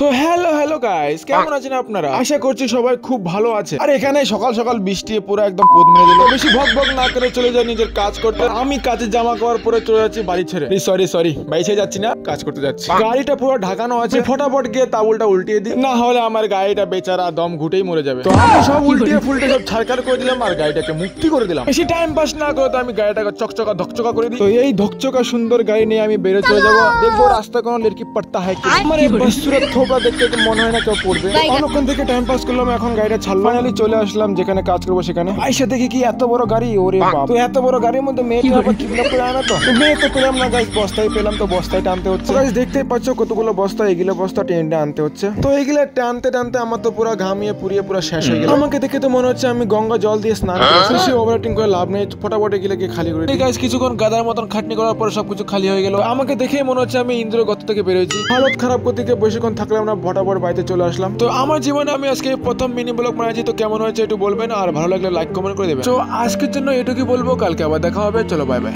তো hello hello guys, কেমন আছেন আপনারা? আশা করছি সবাই খুব ভালো আছে। আর এখানে সকাল সকাল বৃষ্টি পুরো একদম পোদ মেরে দিল। বেশি ভক ভক না করে চলে যাই নিজের কাজ করতে। আমি কাজের জামা কাপড় পরে চলে যাচ্ছি বাড়ি ছেড়ে। সরি বাড়ি ছেড়ে যাচ্ছি না, কাজ করতে যাচ্ছি। গাড়িটা পুরো ঢাকানো আছে, ফটাফট গিয়ে তাবুলটা উল্টিয়ে দিই, না হলে আমার গাড়িটা বেচারা দম ঘুটেই মরে যাবে। তো আমি সব উল্টিয়ে ফুলটে সব ছাড়কার করে দিলাম আর গাড়িটাকে মুক্তি করে দিলাম। বেশি টাইম পাস না করে তো আমি গাড়িটাকে চকচকা ধকচকা করে দিই। তো এই ধকচকা সুন্দর গাড়ি নিয়ে আমি বেরো চলে যাবো। দেখবো রাস্তা কোনো লড়কি পড়তা হয় কি। আমার এই বসুরত থোপা দেখতে তো মনে হয় না কেউ পড়বে। অনেকক্ষণ থেকে টাইম পাস করলাম, এখন গাড়িটা ছাড়লাম। ফাইনালি চলে আসলাম যেখানে কাজ করবো সেখানে। আইসা দেখি কি এত বড় গাড়ি, ওরে বাপ! তো এত বড় গাড়ির মধ্যে মেয়েকে আবার কিডন্যাপ করে আনা। তো মেয়ে তো পেলাম না গাইস, বস্তায় পেলাম। তো বস্তায় টানতে হচ্ছে গাইস, দেখতেই পাচ্ছ কতগুলো বস্তা। এগুলো বস্তা টেনে আনতে হচ্ছে। তো এগুলো টানতে টানতে আমার তো পুরো ঘামিয়ে পুড়িয়ে পুরো শেষ হয়ে গেল। আমাকে দেখে তো মনে হচ্ছে আমি গঙ্গা জল দিয়ে স্নান করছি। সে ওভারটেকিং করে লাভ নেই, ফটাফট এগুলোকে খালি করে দিই। গাইস কিছুক্ষণ গাদার মতন খাটনি করার পর সবকিছু খালি হয়ে গেল। আমাকে দেখেই মনে হচ্ছে আমি ইন্দ্র গর্ত থেকে বেরোয়েছি। হালত খারাপ করতে গিয়ে বেশিক্ষণ থাকলাম না, ফটাফট বাড়িতে চলে আসলাম। তো আমার জীবনে আমি আজকে প্রথম মিনি ব্লগ বানাচ্ছি। তো কেমন হয়েছে একটু বলবেন, আর ভালো লাগলে লাইক কমেন্ট করে দেবেন। তো আজকের জন্য এটুকুই বলবো, কালকে আবার দেখা হবে। চলো বাই বাই।